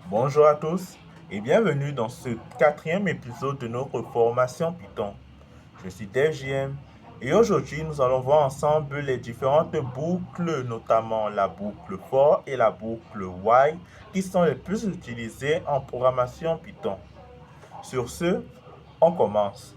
Bonjour à tous et bienvenue dans ce quatrième épisode de notre formation Python. Je suis DevJM et aujourd'hui nous allons voir ensemble les différentes boucles, notamment la boucle for et la boucle while qui sont les plus utilisées en programmation Python. Sur ce, on commence.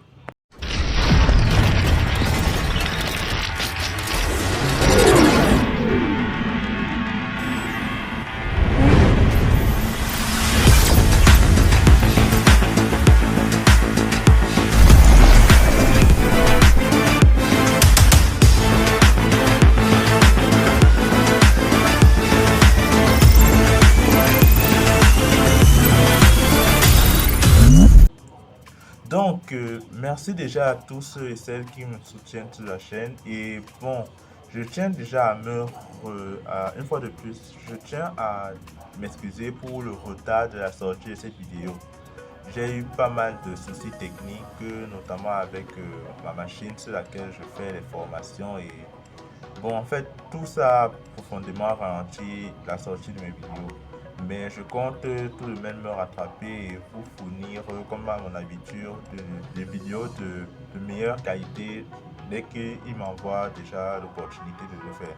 Merci déjà à tous ceux et celles qui me soutiennent sur la chaîne. Et bon, je tiens déjà une fois de plus, je tiens à m'excuser pour le retard de la sortie de cette vidéo. J'ai eu pas mal de soucis techniques, notamment avec ma machine sur laquelle je fais les formations. Et bon, en fait, tout ça a profondément ralenti la sortie de mes vidéos. Mais je compte tout de même me rattraper et vous fournir, comme à mon habitude, des vidéos de meilleure qualité dès qu'il m'envoie déjà l'opportunité de le faire.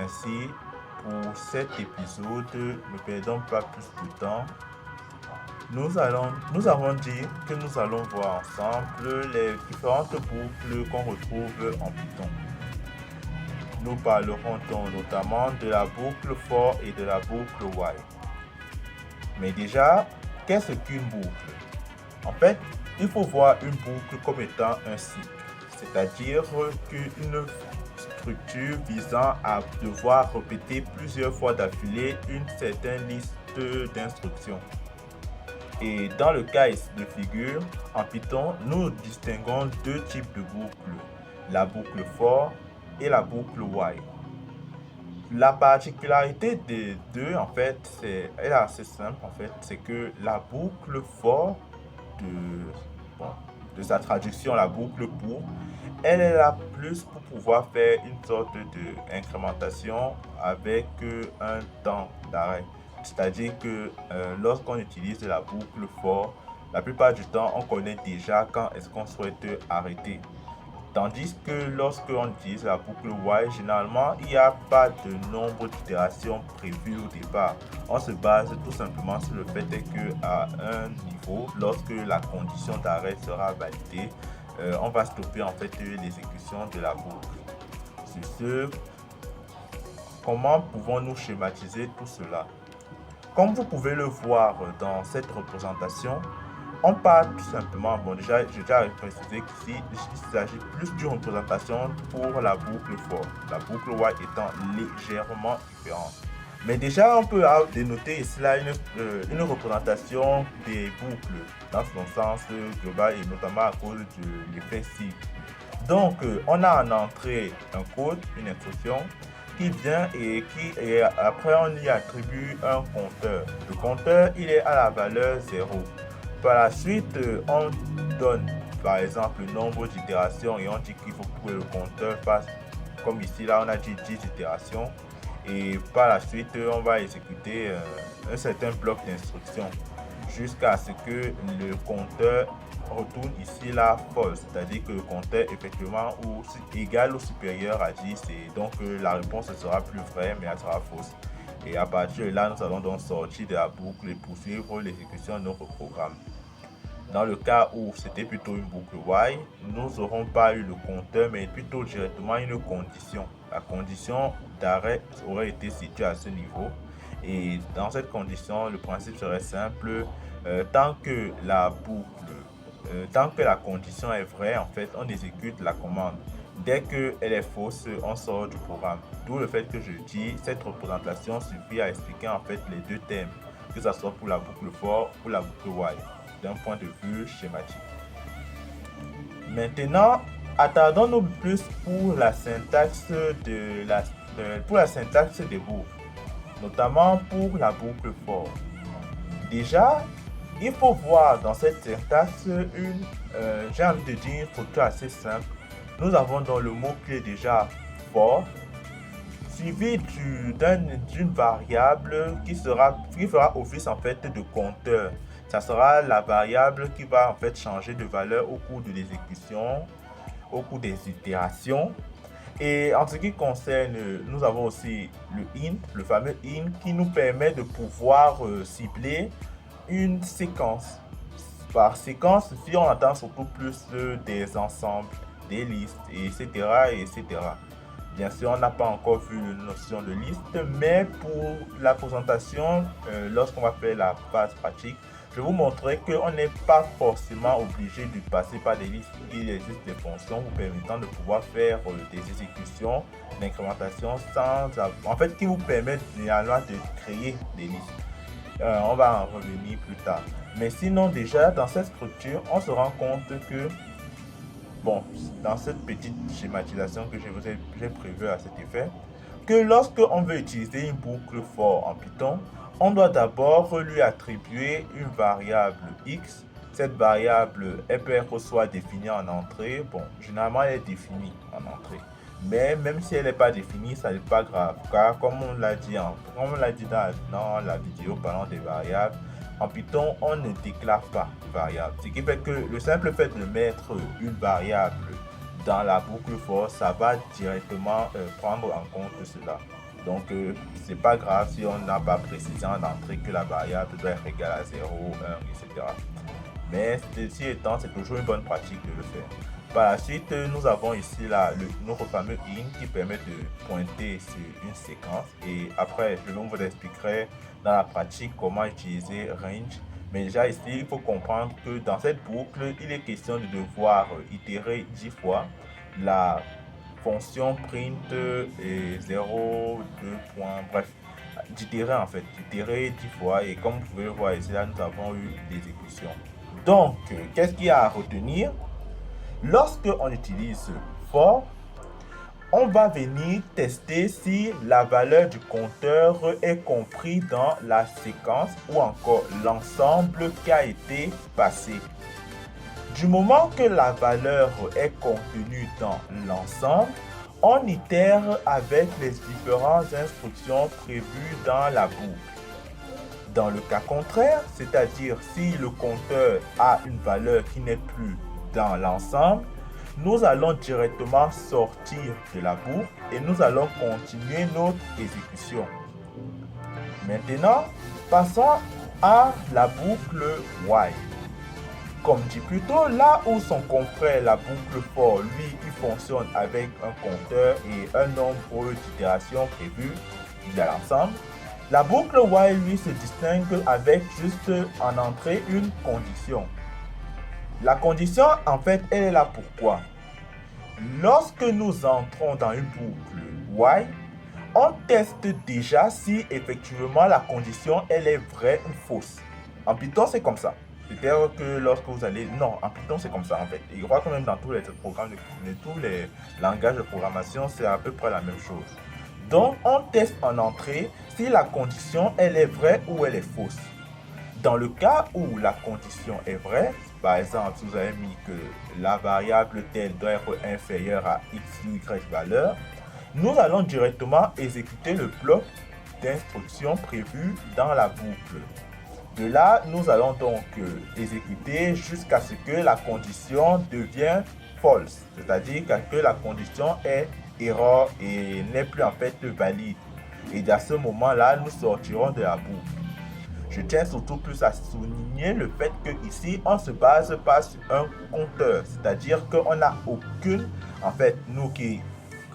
Ainsi, pour cet épisode, ne perdons pas plus de temps. Nous avons dit que nous allons voir ensemble les différentes boucles qu'on retrouve en Python. Nous parlerons donc notamment de la boucle for et de la boucle while. Mais déjà, qu'est-ce qu'une boucle? En fait, il faut voir une boucle comme étant un cycle, c'est-à-dire qu'une structure visant à devoir répéter plusieurs fois d'affilée une certaine liste d'instructions. Et dans le cas de figure, en Python, nous distinguons deux types de boucles, la boucle for et la boucle while. La particularité des deux, en fait, elle est assez simple, en fait, c'est que la boucle for de sa traduction, la boucle pour, elle est là plus pour pouvoir faire une sorte d'incrémentation avec un temps d'arrêt. C'est-à-dire que lorsqu'on utilise la boucle for, la plupart du temps, on connaît déjà quand est-ce qu'on souhaite arrêter. Tandis que lorsqu'on utilise la boucle while, généralement, il n'y a pas de nombre d'itérations prévues au départ. On se base tout simplement sur le fait qu'à un niveau, lorsque la condition d'arrêt sera validée, on va stopper en fait l'exécution de la boucle. Sur ce, comment pouvons-nous schématiser tout cela? Comme vous pouvez le voir dans cette représentation, on parle tout simplement, bon déjà, j'ai déjà précisé qu'ici, il s'agit plus d'une représentation pour la boucle for, la boucle while étant légèrement différente. Mais déjà, on peut dénoter ici là une représentation des boucles dans son sens global et notamment à cause de l'effet cycle. Donc, on a en entrée un code, une instruction qui vient et après on y attribue un compteur. Le compteur, il est à la valeur 0. Par la suite, on donne par exemple le nombre d'itérations et on dit qu'il faut que le compteur fasse, comme ici là on a dit 10 itérations. Et par la suite, on va exécuter un certain bloc d'instructions jusqu'à ce que le compteur retourne ici là false, c'est-à-dire que le compteur effectivement égal ou supérieur à 10 et donc la réponse sera plus vraie mais elle sera fausse. Et à partir de là, nous allons donc sortir de la boucle et poursuivre l'exécution de notre programme. Dans le cas où c'était plutôt une boucle while, nous n'aurons pas eu le compteur, mais plutôt directement une condition. La condition d'arrêt aurait été située à ce niveau. Et dans cette condition, le principe serait simple. Tant que la condition est vraie, en fait, on exécute la commande. Dès qu'elle est fausse, on sort du programme. D'où le fait que je dis, cette représentation suffit à expliquer en fait les deux thèmes, que ce soit pour la boucle for ou la boucle while, d'un point de vue schématique. Maintenant, attardons-nous plus pour la syntaxe des boucles, notamment pour la boucle for. Déjà, il faut voir dans cette syntaxe j'ai envie de dire, une structure assez simple. Nous avons dans le mot-clé déjà for. suivi d'une variable qui fera office en fait de compteur. Ça sera la variable qui va en fait changer de valeur au cours de l'exécution, au cours des itérations. Et en ce qui concerne, nous avons aussi le int, le fameux int qui nous permet de pouvoir cibler une séquence. Par séquence, si on entend surtout plus des ensembles, des listes, etc., etc. Bien sûr, on n'a pas encore vu la notion de liste, mais pour la présentation, lorsqu'on va faire la phase pratique, je vais vous montrer qu'on n'est pas forcément obligé de passer par des listes. Il existe des fonctions vous permettant de pouvoir faire des exécutions d'incrémentation en fait, qui vous permettent généralement de créer des listes. On va en revenir plus tard. Mais sinon, déjà, dans cette structure, on se rend compte que, bon, dans cette petite schématisation que j'ai prévue à cet effet, que lorsque on veut utiliser une boucle for en Python, on doit d'abord lui attribuer une variable x. Cette variable, elle peut être soit définie en entrée. Bon, généralement, elle est définie en entrée. Mais même si elle n'est pas définie, ça n'est pas grave. Car comme on l'a dit dans la vidéo parlant des variables, en Python, on ne déclare pas variable. Ce qui fait que le simple fait de mettre une variable dans la boucle for, ça va directement prendre en compte cela. Donc, c'est pas grave si on n'a pas précisé en entrée que la variable doit être égale à 0, 1, etc. Mais ceci étant, c'est toujours une bonne pratique de le faire. Par la suite, nous avons ici notre fameux int qui permet de pointer sur une séquence. Et après, je vous expliquerai dans la pratique comment utiliser range. Mais déjà ici, il faut comprendre que dans cette boucle, il est question de devoir itérer 10 fois la fonction print 0, 2 points, bref, d'itérer en fait, d'itérer 10 fois. Et comme vous pouvez le voir ici, là, nous avons eu l'exécution. Donc, qu'est-ce qu'il y a à retenir? Lorsque on utilise for, on va venir tester si la valeur du compteur est compris dans la séquence ou encore l'ensemble qui a été passé. Du moment que la valeur est contenue dans l'ensemble, on itère avec les différentes instructions prévues dans la boucle. Dans le cas contraire, c'est-à-dire si le compteur a une valeur qui n'est plus dans l'ensemble, nous allons directement sortir de la boucle et nous allons continuer notre exécution. Maintenant, passons à la boucle while. Comme dit plus tôt, là où son confrère, la boucle for, lui, il fonctionne avec un compteur et un nombre d'itérations prévues dans l'ensemble, la boucle while, lui, se distingue avec juste en entrée une condition. La condition, en fait, elle est là pourquoi? Lorsque nous entrons dans une boucle while, on teste déjà si effectivement la condition, elle est vraie ou fausse. En Python, c'est comme ça. C'est-à-dire que lorsque vous allez... Non, en Python, c'est comme ça en fait. Et je crois que même dans tous les programmes, tous les langages de programmation, c'est à peu près la même chose. Donc, on teste en entrée si la condition, elle est vraie ou elle est fausse. Dans le cas où la condition est vraie, par exemple, si vous avez mis que la variable telle doit être inférieure à x ou y valeur, nous allons directement exécuter le bloc d'instruction prévu dans la boucle. De là, nous allons donc exécuter jusqu'à ce que la condition devienne false, c'est-à-dire que la condition est erreur et n'est plus en fait valide. Et à ce moment-là, nous sortirons de la boucle. Je tiens surtout plus à souligner le fait que ici, on se base pas sur un compteur, c'est-à-dire qu'on n'a aucune, en fait, nous qui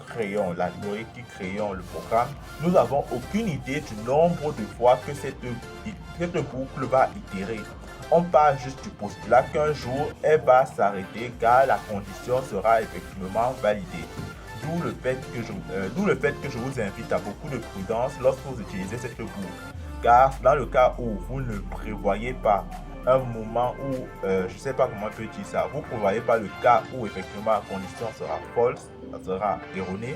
créons l'algorithme, qui créons le programme, nous n'avons aucune idée du nombre de fois que cette boucle va itérer. On part juste du postulat qu'un jour, elle va s'arrêter car la condition sera effectivement validée. D'où le fait que je vous invite à beaucoup de prudence lorsque vous utilisez cette boucle. Car dans le cas où vous ne prévoyez pas un moment où, je ne sais pas comment on peut dire ça, vous ne prévoyez pas le cas où effectivement la condition sera false, ça sera erronée,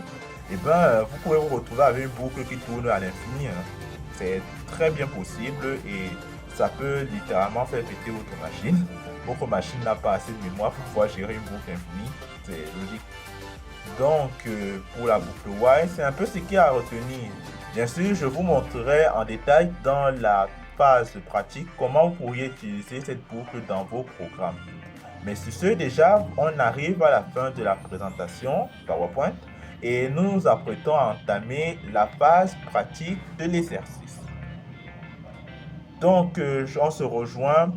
et bien vous pouvez vous retrouver avec une boucle qui tourne à l'infini. C'est très bien possible et ça peut littéralement faire péter votre machine. Votre machine n'a pas assez de mémoire pour pouvoir gérer une boucle infinie, c'est logique. Donc, pour la boucle while, c'est un peu ce qu'il y a à retenir. Bien sûr, je vous montrerai en détail dans la phase pratique comment vous pourriez utiliser cette boucle dans vos programmes. Mais sur ce, déjà, on arrive à la fin de la présentation PowerPoint et nous nous apprêtons à entamer la phase pratique de l'exercice. Donc, on se rejoint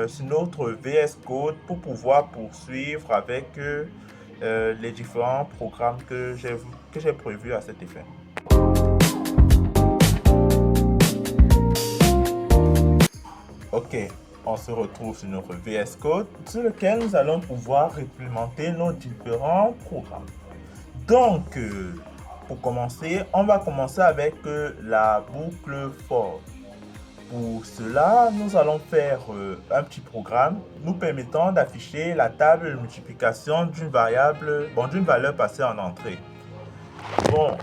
sur notre VS Code pour pouvoir poursuivre avec les différents programmes que j'ai prévus à cet effet. Ok, on se retrouve sur notre VS Code sur lequel nous allons pouvoir implémenter nos différents programmes. Donc, pour commencer, on va commencer avec la boucle for. Pour cela, nous allons faire un petit programme nous permettant d'afficher la table de multiplication d'une variable, d'une valeur passée en entrée. Bon,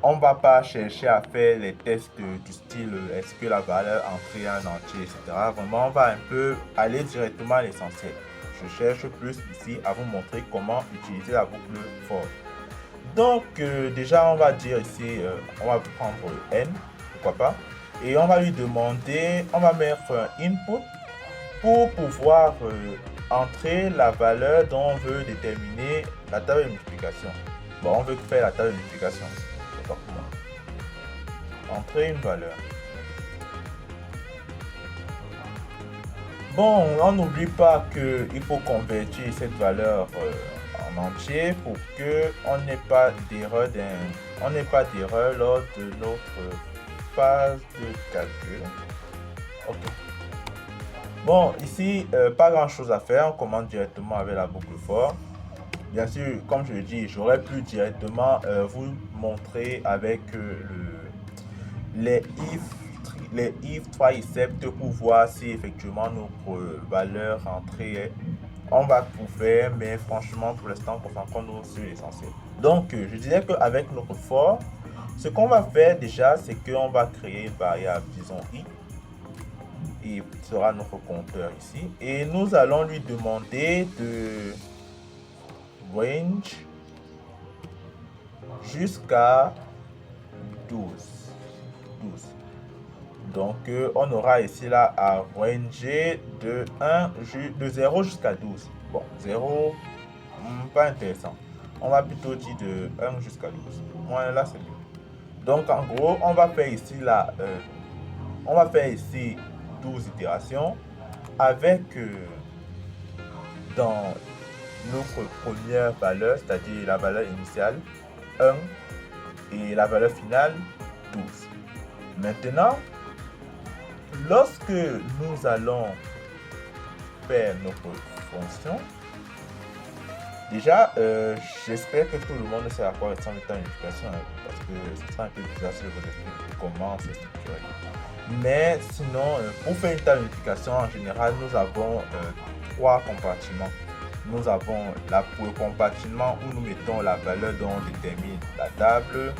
on ne va pas chercher à faire les tests du style est-ce que la valeur entrée est un entier, etc. Vraiment, on va un peu aller directement à l'essentiel. Je cherche plus ici à vous montrer comment utiliser la boucle for. Donc, déjà, on va dire ici, on va prendre n, pourquoi pas. Et on va lui demander, on va mettre un input pour pouvoir entrer la valeur dont on veut déterminer la table de multiplication. Bon, on veut faire la table de multiplication. Entrer une valeur. Bon, on n'oublie pas qu'il faut convertir cette valeur en entier pour qu'on n'ait pas d'erreur lors de notre phase de calcul. Ok. Bon, ici, pas grand chose à faire. On commence directement avec la boucle for. Bien sûr, comme je le dis, j'aurais pu directement vous montrer avec les if, try, except pour voir si effectivement notre valeur entrée. On va tout faire, mais franchement, pour l'instant, concentrons-nous sur l'essentiel. Donc, je dirais qu'avec notre for, ce qu'on va faire déjà, c'est qu'on va créer une variable, disons i, et sera notre compteur ici. Et nous allons lui demander de range jusqu'à 12. Donc, on aura ici là à ranger de 0 jusqu'à 12. Bon, 0, pas intéressant. On va plutôt dire de 1 jusqu'à 12. Moi, là, c'est mieux. Donc, en gros, on va faire ici 12 itérations avec dans notre première valeur, c'est-à-dire la valeur initiale, 1 et la valeur finale, 12. Maintenant, lorsque nous allons faire notre fonction, déjà, j'espère que tout le monde sait à quoi ressemble une unification, parce que ce sera un peu bizarre si je vous explique comment c'est structuré. Mais sinon, pour faire une table unification, en général, nous avons 3 compartiments. Nous avons le compartiment où nous mettons la valeur dont on détermine la table.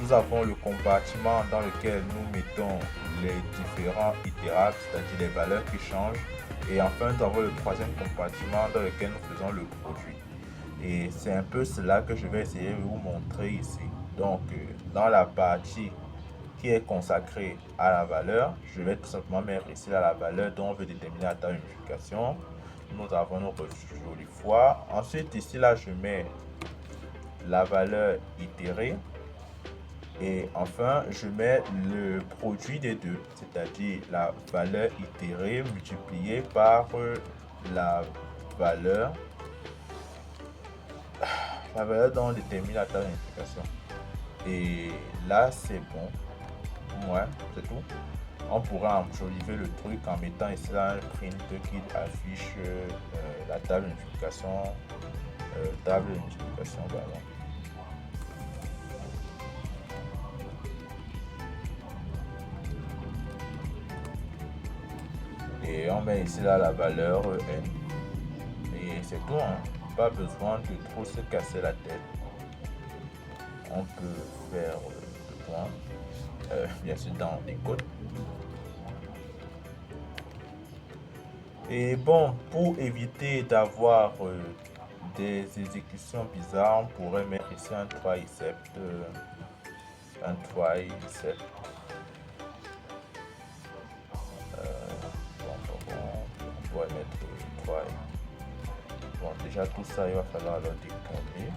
Nous avons le compartiment dans lequel nous mettons les différents itérables, c'est-à-dire les valeurs qui changent. Et enfin, nous avons le troisième compartiment dans lequel nous faisons le produit. Et c'est un peu cela que je vais essayer de vous montrer ici. Donc, dans la partie qui est consacrée à la valeur, je vais tout simplement mettre ici la valeur dont on veut déterminer la table de multiplication. Nous avons notre jolie fois. Ensuite, ici, là, je mets la valeur itérée. Et enfin, je mets le produit des deux, c'est-à-dire la valeur itérée multipliée par la valeur dont on détermine la table de multiplication. Et là, c'est bon. Ouais, c'est tout. On pourra enjoliver le truc en mettant ici là un print qui affiche la table de multiplication. Pardon. Et on met ici là la valeur n. Et c'est tout, hein. Pas besoin de trop se casser la tête. On peut faire le point, bien sûr dans les codes. Et bon, pour éviter d'avoir des exécutions bizarres, on pourrait mettre ici un triceps. Un triceps. On pourrait mettre try. Bon, déjà tout ça, il va falloir le décaler.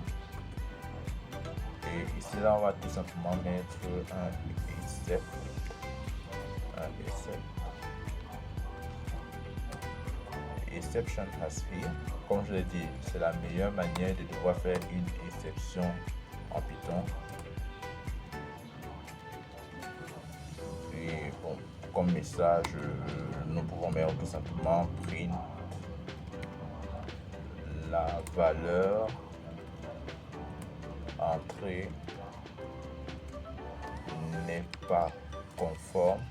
Et ici, là, on va tout simplement mettre un bicep. Un bicep. Exception has failed. Comme je l'ai dit, c'est la meilleure manière de devoir faire une exception en Python. Et bon, comme message, nous pouvons mettre tout simplement print la valeur entrée n'est pas conforme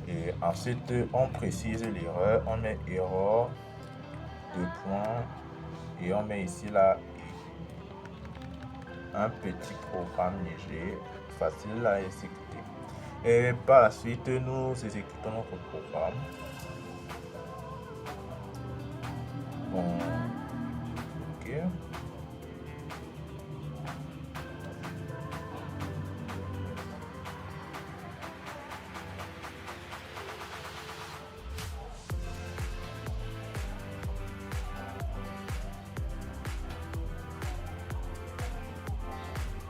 et ensuite on précise l'erreur, on met erreur de point et on met ici là un petit programme léger, facile à exécuter. Et par la suite, nous exécutons notre programme. Bon, ok.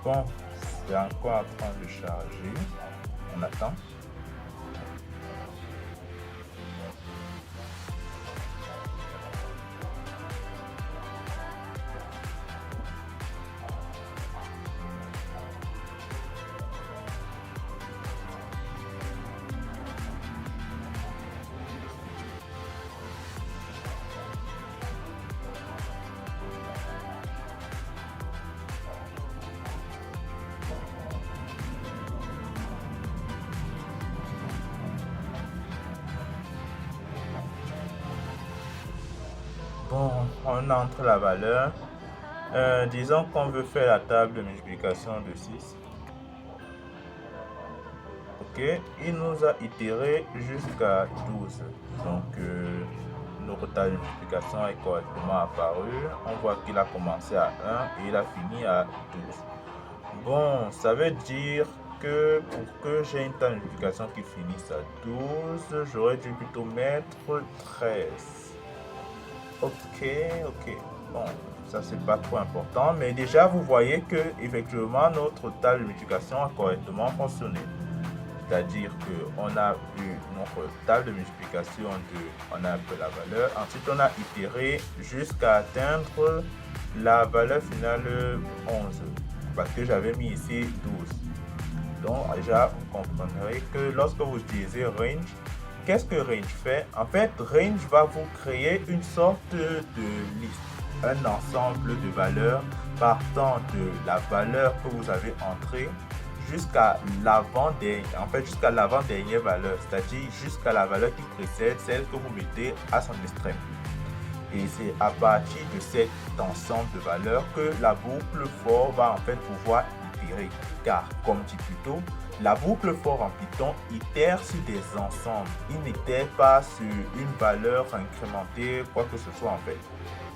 Bon, c'est encore en train de charger. On attend. Bon, on entre la valeur. Disons qu'on veut faire la table de multiplication de 6. Ok, il nous a itéré jusqu'à 12. Donc, notre table de multiplication est correctement apparue. On voit qu'il a commencé à 1 et il a fini à 12. Bon, ça veut dire que pour que j'ai une table de multiplication qui finisse à 12, j'aurais dû plutôt mettre 13. Ok. Bon, ça c'est pas trop important, mais déjà vous voyez que effectivement notre table de multiplication a correctement fonctionné. C'est-à-dire qu'on a eu notre table de multiplication on a un peu la valeur, ensuite on a itéré jusqu'à atteindre la valeur finale 11, parce que j'avais mis ici 12. Donc déjà vous comprendrez que lorsque vous utilisez range, qu'est-ce que range fait? En fait, range va vous créer une sorte de liste, un ensemble de valeurs partant de la valeur que vous avez entrée jusqu'à l'avant-dernière valeur, c'est-à-dire jusqu'à la valeur qui précède celle que vous mettez à son extrême. Et c'est à partir de cet ensemble de valeurs que la boucle for va en fait pouvoir itérer. Car, comme dit plus tôt, la boucle for en Python itère sur des ensembles. Il n'itère pas sur une valeur incrémentée, quoi que ce soit en fait.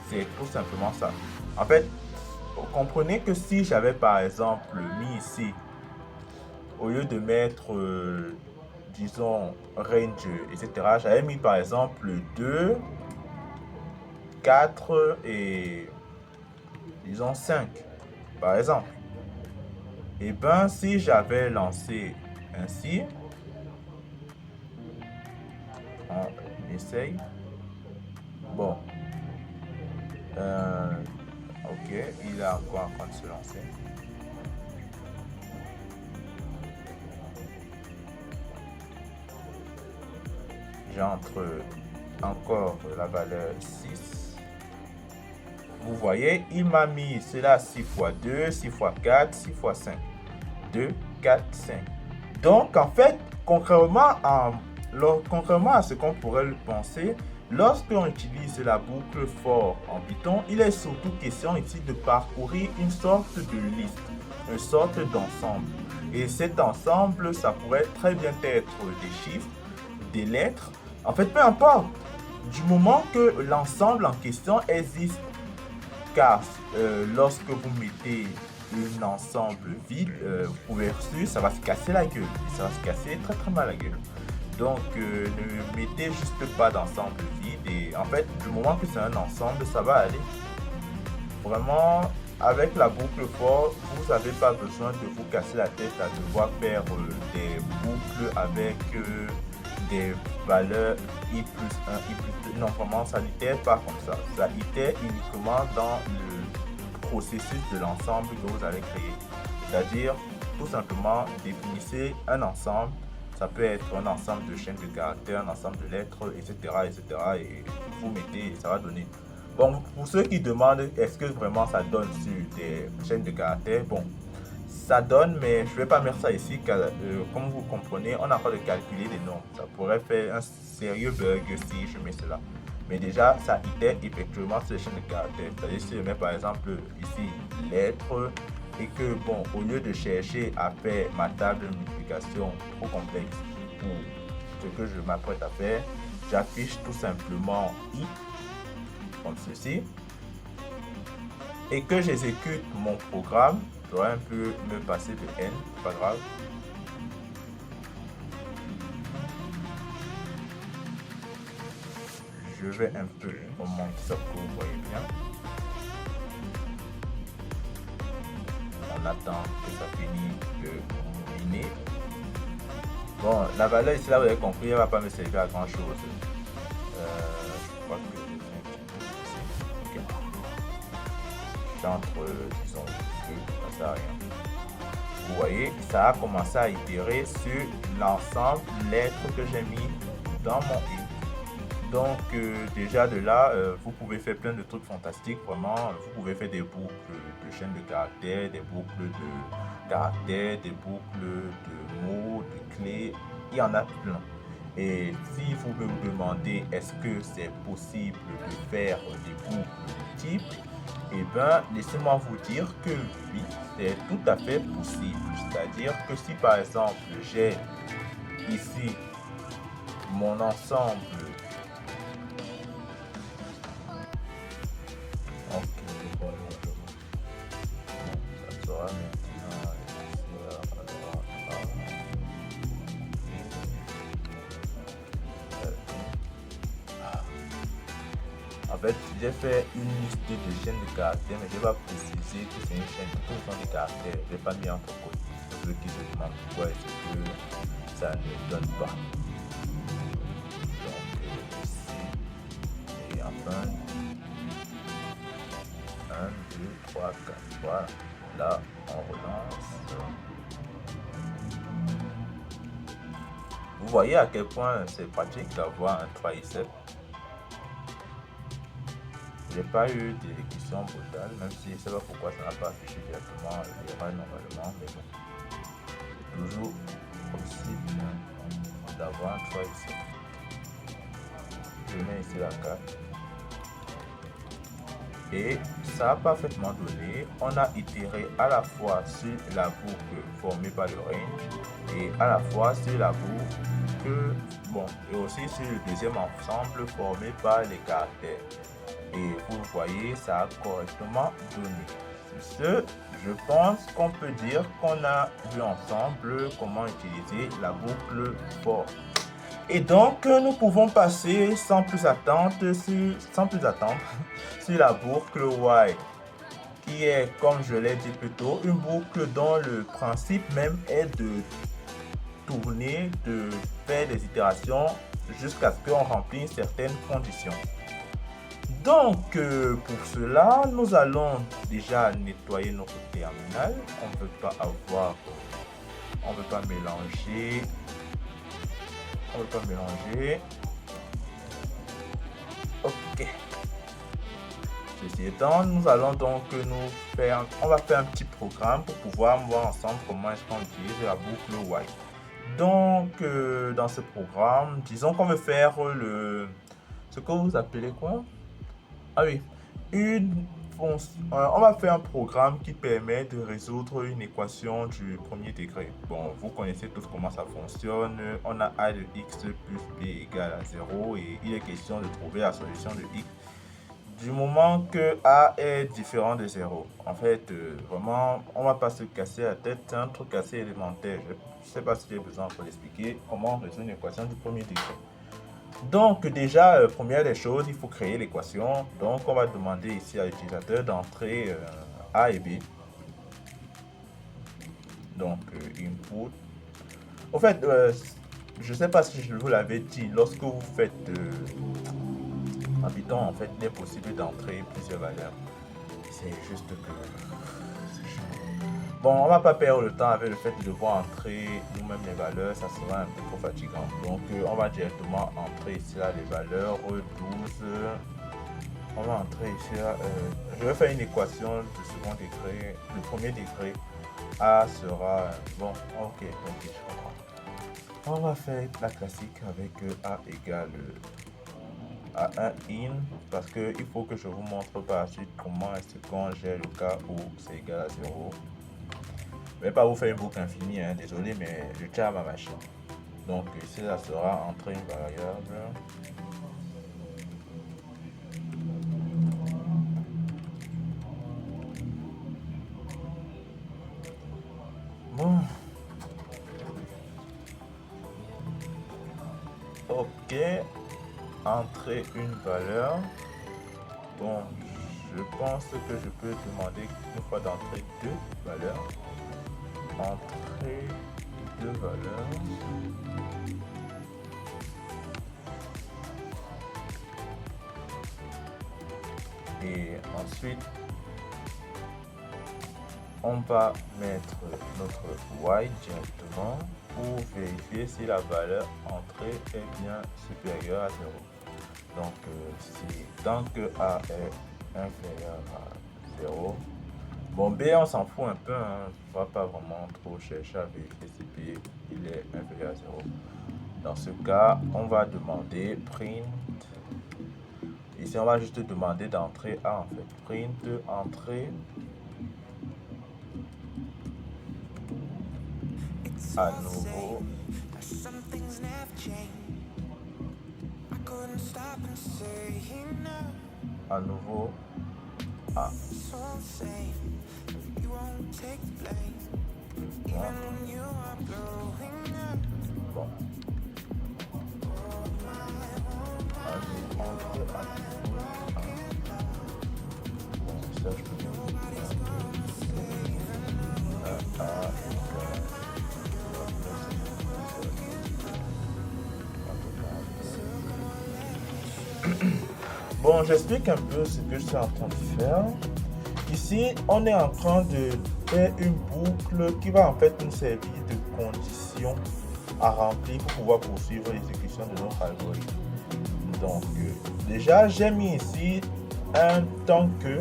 C'est tout simplement ça. En fait, vous comprenez que si j'avais par exemple mis ici, au lieu de mettre, disons, range, etc., j'avais mis par exemple 2, 4 et disons 5, par exemple. Et bien, si j'avais lancé ainsi, on essaye. Bon. Ok, il est encore en train de se lancer. J'entre encore la valeur 6. Vous voyez, il m'a mis cela 6 fois 2, 6 fois 4, 6 fois 5. 2, 4, 5. Donc, en fait, concrètement, Contrairement à ce qu'on pourrait le penser, lorsqu'on utilise la boucle for en Python, il est surtout question ici de parcourir une sorte de liste, une sorte d'ensemble. Et cet ensemble, ça pourrait très bien être des chiffres, des lettres, en fait, peu importe, du moment que l'ensemble en question existe. Car lorsque vous mettez un ensemble vide, ouverture, ça va se casser la gueule. Et ça va se casser très très mal la gueule. Donc ne mettez juste pas d'ensemble vide. Et en fait, du moment que c'est un ensemble, ça va aller. Vraiment, avec la boucle for, vous n'avez pas besoin de vous casser la tête à devoir faire des boucles avec des valeurs i plus 1, i plus 2. Non, vraiment, ça n'était pas comme ça. Ça était uniquement dans le processus de l'ensemble que vous allez créer. C'est-à-dire, tout simplement, définissez un ensemble. Ça peut être un ensemble de chaînes de caractères, un ensemble de lettres, etc. etc. et vous mettez, et ça va donner. Bon, pour ceux qui demandent, est-ce que vraiment ça donne sur des chaînes de caractères? Bon, ça donne, mais je ne vais pas mettre ça ici car, comme vous comprenez, on n'a pas de calculer les nombres. Ça pourrait faire un sérieux bug si je mets cela. Mais déjà, ça itère effectivement sur les chaînes de caractères. C'est-à-dire si je mets par exemple ici lettres et que, bon, au lieu de chercher à faire ma table de multiplication trop complexe pour ce que je m'apprête à faire, j'affiche tout simplement i comme ceci et que j'exécute mon programme. J'aurais un peu me passer de n, pas grave. Je vais un peu remonter ça pour que vous voyez bien. On attend que ça finisse de miner. Bon, la valeur ici, là, vous avez compris, elle ne va pas me servir à grand chose. Je crois que okay. J'entre, disons, ça sert à rien. Vous voyez, ça a commencé à itérer sur l'ensemble lettres que j'ai mis dans mon i. Donc déjà de là, vous pouvez faire plein de trucs fantastiques, vraiment. Vous pouvez faire des boucles de chaînes de caractères, des boucles de caractères, des boucles de mots, de clés. Il y en a plein. Et si vous me demandez est-ce que c'est possible de faire des boucles de type, eh bien, laissez-moi vous dire que oui, c'est tout à fait possible. C'est-à-dire que si par exemple j'ai ici mon ensemble. En fait, j'ai fait une liste de chaînes de caractères, mais je ne vais pas préciser que c'est une chaîne de tout temps de caractères. Je n'ai pas mis entre côté. Pour ceux qui se demandent pourquoi est-ce que ça ne donne pas. Donc, ici. Et enfin, 1, 2, 3, 4. Voilà. Là, on relance. Vous voyez à quel point c'est pratique d'avoir un tricep. J'ai pas eu d'exécution brutale, même si je ne sais pas pourquoi ça n'a pas affiché directement l'erreur normalement, mais bon, toujours possible d'avoir un tricep. Je mets ici la carte et ça a parfaitement donné. On a itéré à la fois sur la boucle formée par le range et à la fois sur la boucle, bon, et aussi sur le deuxième ensemble formé par les caractères. Et vous voyez, ça a correctement donné. Sur ce, je pense qu'on peut dire qu'on a vu ensemble comment utiliser la boucle for. Et donc, nous pouvons passer sans plus attendre sur la boucle while, qui est, comme je l'ai dit plus tôt, une boucle dont le principe même est de tourner, de faire des itérations jusqu'à ce qu'on remplisse certaines conditions. Donc, pour cela, nous allons déjà nettoyer notre terminal. On ne peut pas avoir, on ne peut pas mélanger. Ok. Ceci étant, nous allons donc on va faire un petit programme pour pouvoir voir ensemble comment est-ce qu'on utilise la boucle while. Donc, dans ce programme, disons qu'on veut faire ce que vous appelez quoi? Ah oui, on va faire un programme qui permet de résoudre une équation du premier degré. Bon, vous connaissez tous comment ça fonctionne. On a a de x plus b égale à 0 et il est question de trouver la solution de x du moment que a est différent de 0. En fait, vraiment, on va pas se casser la tête, c'est un truc assez élémentaire. Je ne sais pas si j'ai besoin pour l'expliquer comment résoudre une équation du premier degré. Donc déjà, première des choses, il faut créer l'équation. Donc on va demander ici à l'utilisateur d'entrer A et B. Donc input. En fait, je ne sais pas si je vous l'avais dit, lorsque vous faites en Python, en fait, il est possible d'entrer plusieurs valeurs. C'est juste que... Bon, on va pas perdre le temps avec le fait de devoir entrer nous-mêmes les valeurs, ça sera un peu trop fatigant. Donc, on va directement entrer ici là les valeurs 12. On va entrer ici là. Je vais faire une équation de second degré, de premier degré. A sera bon, ok, je comprends. On va faire la classique avec A égale à 1 in parce que il faut que je vous montre par la suite comment est-ce qu'on gère le cas où c'est égal à 0. Je ne vais pas vous faire une boucle infinie, hein, désolé, mais je tiens à ma machine. Donc ici, ça sera entrer une variable. Bon. Ok. Entrer une valeur. Bon, je pense que je peux demander une fois d'entrer deux valeurs. Entrer deux valeurs. Et ensuite, on va mettre notre while directement pour vérifier si la valeur entrée est bien supérieure à 0. Donc, tant que A est inférieur à 0, bon, B, on s'en fout un peu, hein. On ne va pas vraiment trop chercher à vérifier si B il est inférieur à 0. Dans ce cas, on va demander print. Ici, on va juste demander d'entrer A en fait. Print entrée à nouveau. À nouveau A. Bon. Bon, j'explique un peu ce que je suis en train de faire. Ici, on est en train de faire une boucle qui va en fait nous servir de condition à remplir pour pouvoir poursuivre l'exécution de notre algorithme. Donc, déjà, j'ai mis ici un tant que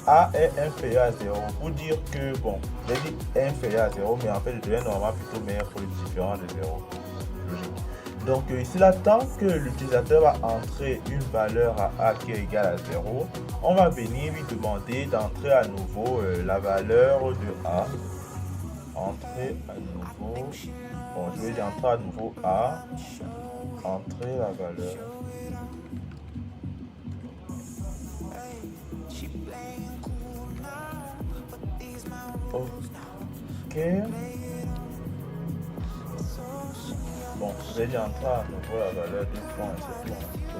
A est inférieur à 0 pour dire que, bon, j'ai dit inférieur à 0, mais en fait, je devais normalement plutôt mettre le différent de 0. Logique. Donc ici là, tant que l'utilisateur va entrer une valeur à A qui est égale à 0, on va venir lui demander d'entrer à nouveau la valeur de A. Entrer à nouveau, bon je vais dire entrer à nouveau A, entrer la valeur. Ok. Bon, je vais dire entrer à nouveau la valeur du point, c'est tout. Je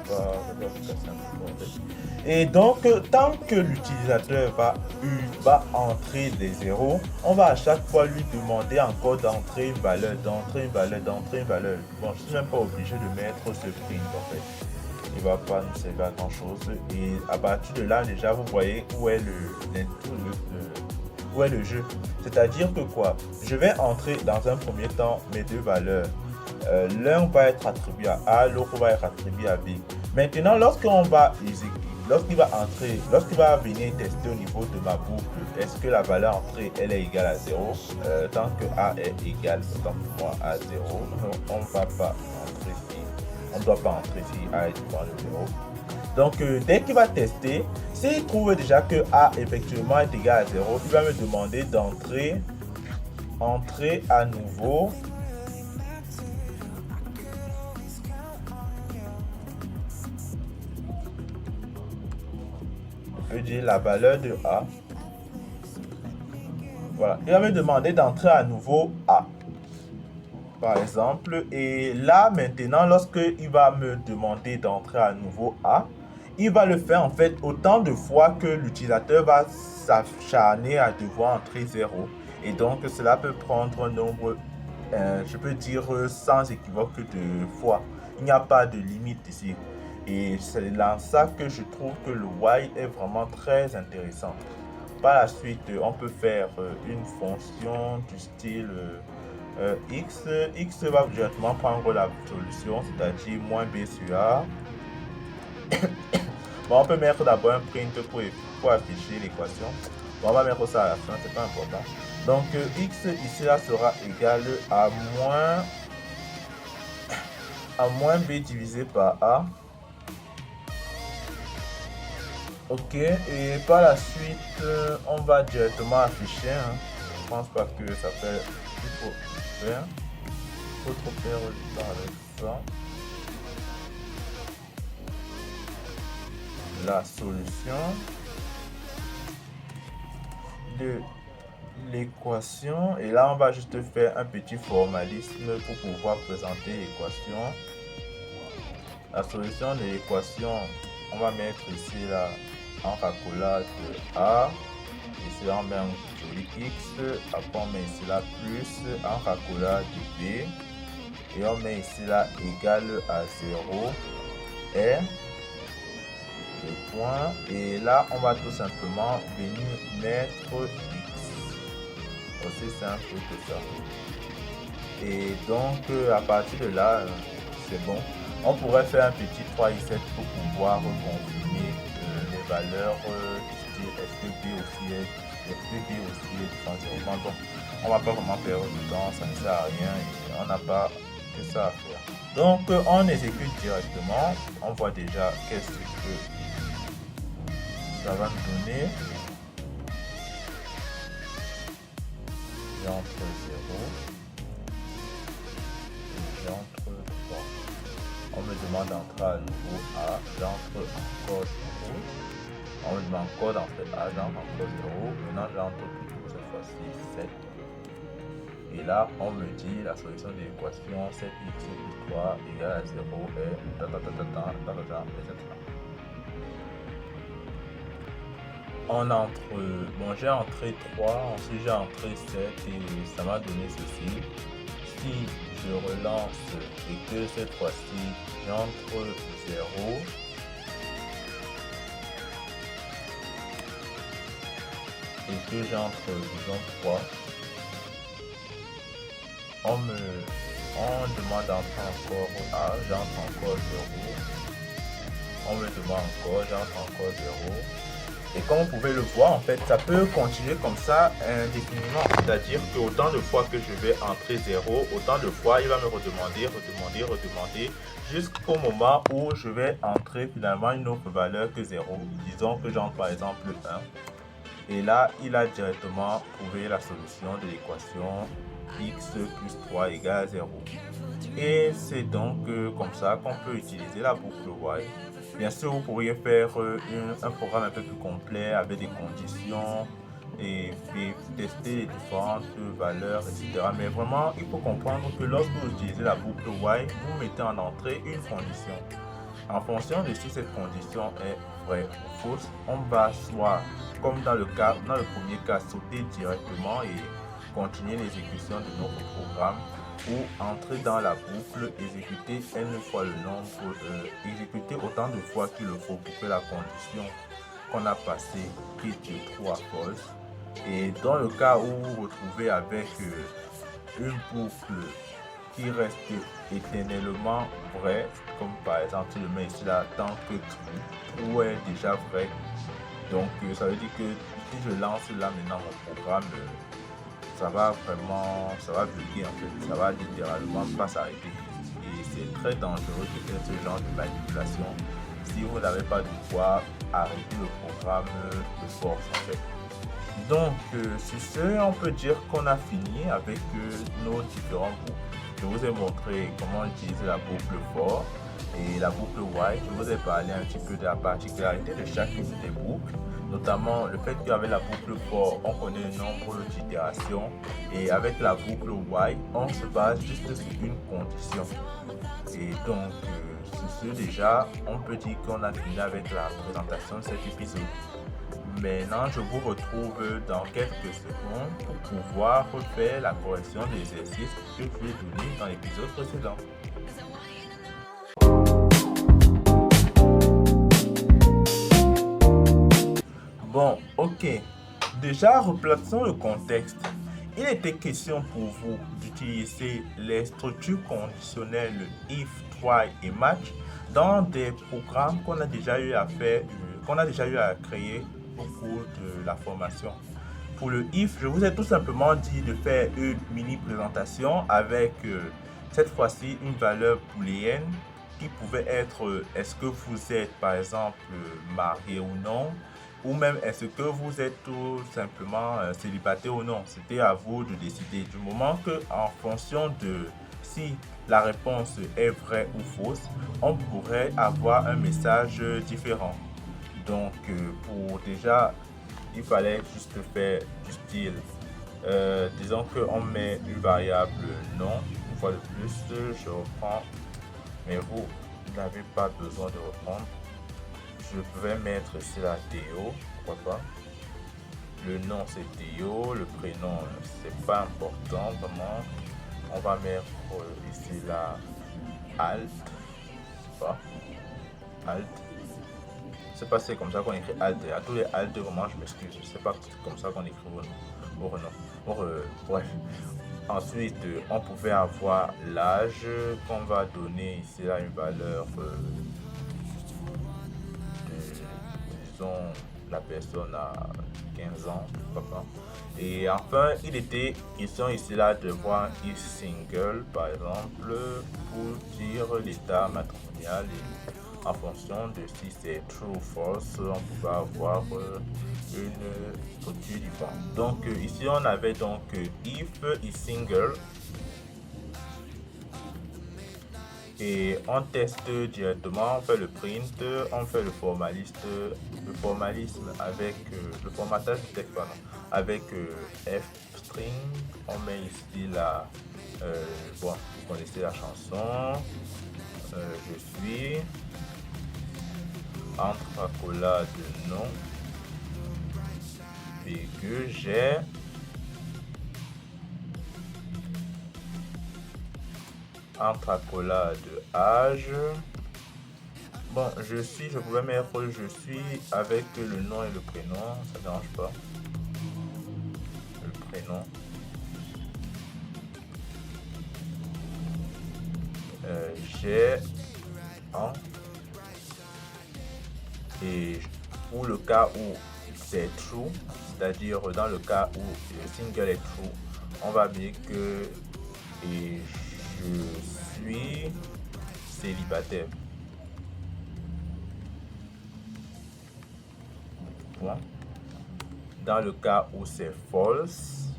vais pas casser un peu en fait. Et donc, tant que l'utilisateur va entrer des zéros, on va à chaque fois lui demander encore d'entrer une valeur, d'entrer une valeur, d'entrer une valeur. Bon, je suis même pas obligé de mettre ce print en fait. Il va pas nous servir à grand chose. Et à partir de là, déjà, vous voyez où est où est le jeu. C'est-à-dire que quoi? Je vais entrer dans un premier temps mes deux valeurs. L'un va être attribué à A, l'autre va être attribué à B. Maintenant, lorsqu'on va lorsqu'il va venir tester au niveau de ma boucle, est-ce que la valeur entrée elle est égale à 0? Tant que A est égal, autant pour moi à 0, on ne va pas entrer si, on ne doit pas entrer si A est égal à 0. Donc dès qu'il va tester, s'il trouve déjà que A effectivement est égal à 0, il va me demander d'entrer à nouveau dire la valeur de A. Voilà, il va me demander d'entrer à nouveau A, par exemple. Et là, maintenant, lorsqu'il va me demander d'entrer à nouveau A, il va le faire en fait autant de fois que l'utilisateur va s'acharner à devoir entrer 0. Et donc, cela peut prendre un nombre, je peux dire sans équivoque de fois. Il n'y a pas de limite ici. Et c'est là ça que je trouve que le while est vraiment très intéressant. Par la suite, on peut faire une fonction du style x. X va directement prendre la solution, c'est-à-dire moins b sur a. Bon, on peut mettre d'abord un print pour afficher l'équation. Bon, on va mettre ça à la fin, c'est pas important. Donc x ici là sera égal à moins b divisé par a. Ok, et par la suite, on va directement afficher. Je pense pas que ça fait. Il faut faire. Il faut trop faire avec ça. La solution de l'équation. Et là, on va juste faire un petit formalisme pour pouvoir présenter l'équation. La solution de l'équation, on va mettre ici là en calculage de A. Ici on met un joli X. Après on met ici là plus en calculage de B. Et on met ici là égal à 0. Et le point. Et là on va tout simplement venir mettre X. Aussi simple que ça. Et donc à partir de là, c'est bon. On pourrait faire un petit 3i7 pour pouvoir confirmer les valeurs du style est-ce que B aussi est différent. Donc on va pas vraiment perdre du temps, ça ne sert à rien et on n'a pas que ça à faire. Donc on exécute directement, on voit déjà qu'est-ce que ça va nous donner. J'entre 0. J'entre 3. On me demande d'entrer à nouveau A, j'entre encore 0. On me demande encore d'entrer A, j'entre encore 0. Maintenant, j'entre plutôt cette fois-ci 7. Et là, on me dit la solution de l'équation 7x plus 3 égale à 0 est etc. On entre, bon, j'ai entré 3, ensuite j'ai entré 7 et ça m'a donné ceci. Si je relance et que cette fois-ci j'entre 0, et que j'entre disons 3, on demande d'entrer encore A, j'entre encore 0, on me demande encore, j'entre encore 0. Et comme vous pouvez le voir, en fait, ça peut continuer comme ça indéfiniment. C'est-à-dire que autant de fois que je vais entrer 0, autant de fois il va me redemander, jusqu'au moment où je vais entrer finalement une autre valeur que 0. Disons que j'entre par exemple 1. Et là, il a directement trouvé la solution de l'équation x plus 3 égale 0. Et c'est donc comme ça qu'on peut utiliser la boucle while. Bien sûr, vous pourriez faire un programme un peu plus complet avec des conditions et tester les différentes valeurs, etc. Mais vraiment, il faut comprendre que lorsque vous utilisez la boucle while, vous mettez en entrée une condition. En fonction de si cette condition est vraie ou fausse, on va soit, comme dans le premier cas, sauter directement et continuer l'exécution de notre programme, ou entrer dans la boucle, exécuter n fois le nombre, exécuter autant de fois qu'il le faut pour que la condition qu'on a passée quitte de true à false. Et dans le cas où vous vous retrouvez avec une boucle qui reste éternellement vrai, comme par exemple si je mets ici là tant que true est déjà vrai. Donc ça veut dire que si je lance là maintenant mon programme, ça va bugger en fait, ça va littéralement pas s'arrêter. Et c'est très dangereux de faire ce genre de manipulation si vous n'avez pas de quoi arrêter le programme de force en fait. Donc, sur ce, on peut dire qu'on a fini avec nos différents boucles. Je vous ai montré comment utiliser la boucle for et la boucle while. Je vous ai parlé un petit peu de la particularité de chacune des boucles, notamment le fait qu'avec la boucle for, on connaît le nombre d'itérations et avec la boucle while, on se base juste sur une condition. Et donc, sur ce, déjà, on peut dire qu'on a fini avec la présentation de cet épisode. Maintenant, je vous retrouve dans quelques secondes pour pouvoir refaire la correction de l'exercice que je vous ai donné dans l'épisode précédent. Bon, ok. Déjà, replaçons le contexte. Il était question pour vous d'utiliser les structures conditionnelles if, try et match dans des programmes qu'on a déjà eu à faire, qu'on a déjà eu à créer au cours de la formation. Pour le if, je vous ai tout simplement dit de faire une mini présentation avec cette fois-ci une valeur booléenne qui pouvait être est-ce que vous êtes par exemple marié ou non, ou même est-ce que vous êtes tout simplement célibataire ou non. C'était à vous de décider, du moment que en fonction de si la réponse est vraie ou fausse, on pourrait avoir un message différent. Donc, pour déjà, il fallait juste faire du style. Disons qu'on met une variable non. Une fois de plus, je reprends. Mais vous n'avez pas besoin de reprendre. Je pouvais mettre ici la Théo. Pourquoi pas? Le nom c'est Théo. Le prénom c'est pas important vraiment. On va mettre ici la Alt. Pas Alt. C'est pas c'est comme ça qu'on écrit alt. À tous les alt, vraiment, je m'excuse. C'est pas comme ça qu'on écrit au renom. Bref. Ensuite, on pouvait avoir l'âge qu'on va donner ici là une valeur disons, la personne a 15 ans, papa. Et enfin, il était question ici là de voir if single, par exemple, pour dire l'état matrimonial et en fonction de si c'est true ou false, on pouvait avoir une structure différente. Donc ici on avait donc if is single et on teste directement, on fait le print, on fait le formalisme avec le formatage du texte pardon, avec f string, on met ici la bon, vous connaissez la chanson, je suis entre accolade non virgule j'ai entre accolade âge. Bon, je pouvais mettre je suis avec le nom et le prénom, ça ne dérange pas. Le prénom. J'ai en. Et pour le cas où c'est true, c'est-à-dire dans le cas où le single est true, on va dire que et je suis célibataire. Point. Dans le cas où c'est false,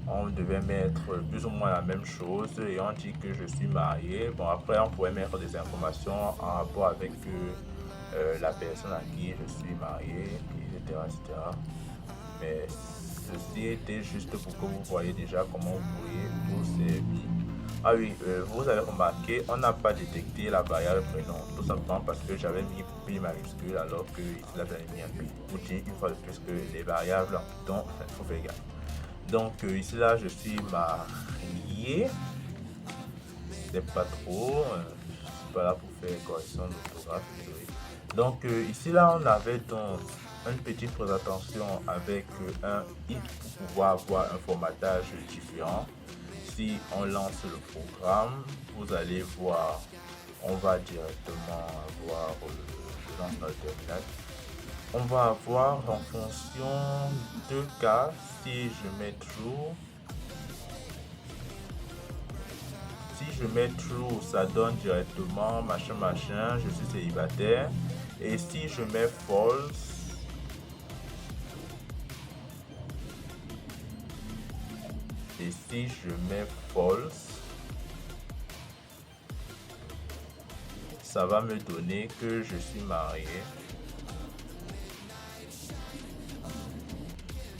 on devait mettre plus ou moins la même chose et on dit que je suis marié. Bon, après, on pourrait mettre des informations en rapport avec la personne à qui je suis marié, etc., etc. Mais ceci était juste pour que vous voyez déjà comment vous pourriez vous servir. Ah oui, vous avez remarqué, on n'a pas détecté la variable prénom, tout simplement parce que j'avais mis P majuscule alors que ici là j'avais mis un P. Pour dire une fois de plus que les variables en Python, il faut faire gaffe. Donc ici là je suis marié, c'est pas trop, je suis pas là pour faire correction d'orthographe. Donc ici là on avait donc une petite présentation avec un if pour pouvoir avoir un formatage différent. si on lance le programme, vous allez voir, on va directement avoir, je lance notre terminal, on va avoir en fonction de cas, si je mets true, ça donne directement machin machin, je suis célibataire. Et si je mets false, ça va me donner que je suis marié.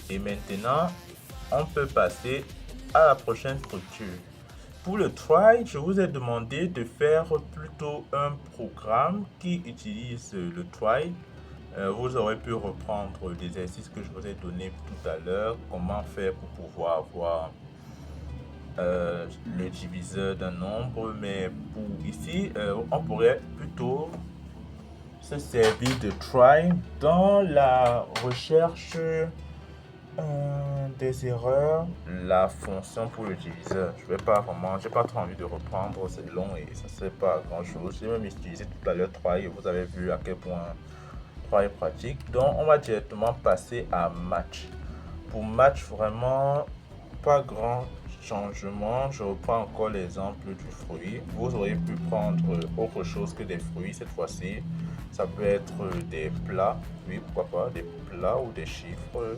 Et maintenant, on peut passer à la prochaine structure. Pour le try, je vous ai demandé de faire plutôt un programme qui utilise le try. Vous aurez pu reprendre l'exercice que je vous ai donné tout à l'heure, comment faire pour pouvoir avoir le diviseur d'un nombre, mais pour ici, on pourrait plutôt se servir de try dans la recherche des erreurs, la fonction pour le diviseur. Je vais pas vraiment, j'ai pas trop envie de reprendre, c'est long et ça sert pas à grand chose. J'ai même utilisé tout à l'heure try et vous avez vu à quel point try est pratique. Donc on va directement passer à match. Pour match, vraiment pas grand changement. Je reprends encore l'exemple du fruit. Vous auriez pu prendre autre chose que des fruits cette fois-ci. Ça peut être des plats, oui, pourquoi pas, des plats ou des chiffres.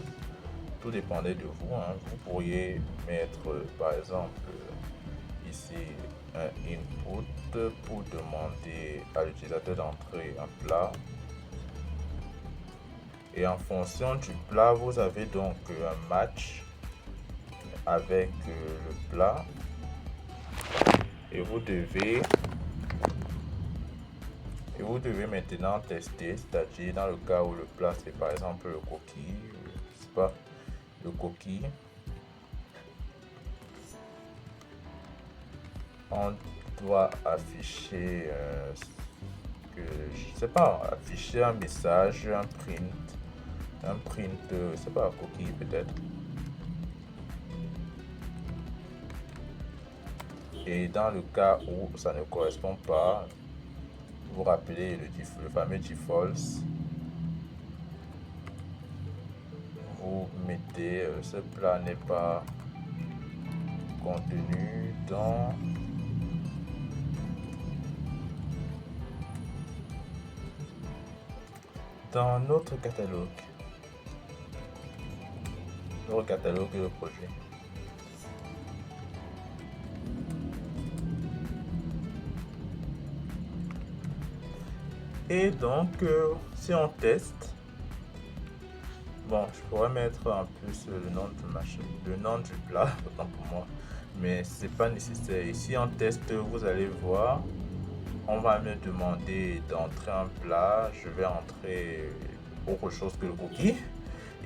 Tout dépendait de vous, hein. Vous pourriez mettre par exemple ici un input pour demander à l'utilisateur d'entrer un plat. Et en fonction du plat, vous avez donc un match avec le plat. Et vous devez maintenant tester, c'est-à-dire dans le cas où le plat c'est par exemple le coquille, c'est pas le coquille, on doit afficher je sais pas, afficher un message, un print, c'est pas un coquille peut-être. Et dans le cas où ça ne correspond pas, vous rappelez le fameux default. Vous mettez ce plat n'est pas contenu dans notre catalogue de projet. Et donc, si on teste, bon, je pourrais mettre en plus le nom du plat, autant pour moi, mais c'est pas nécessaire. Et si on teste, vous allez voir, on va me demander d'entrer un plat, je vais entrer autre chose que le cookie,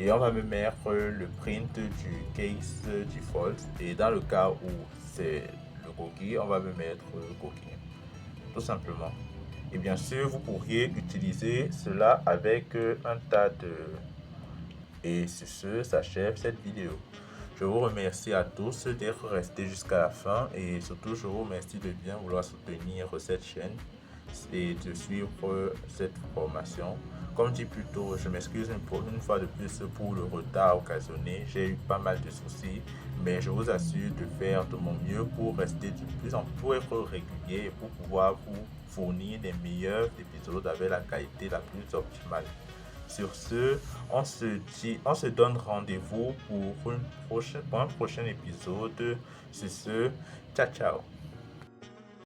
et on va me mettre le print du case default. Et dans le cas où c'est le cookie, on va me mettre le cookie, tout simplement. Et bien sûr, vous pourriez utiliser cela avec un tas de... Et sur ce, s'achève cette vidéo. Je vous remercie à tous d'être restés jusqu'à la fin et surtout, je vous remercie de bien vouloir soutenir cette chaîne et de suivre cette formation. Comme dit plus tôt, je m'excuse une fois de plus pour le retard occasionné. J'ai eu pas mal de soucis, mais je vous assure de faire de mon mieux pour rester de plus en plus régulier et pour pouvoir vous fournir les meilleurs épisodes avec la qualité la plus optimale. Sur ce, on se donne rendez-vous pour un prochain épisode. Sur ce, ciao ciao.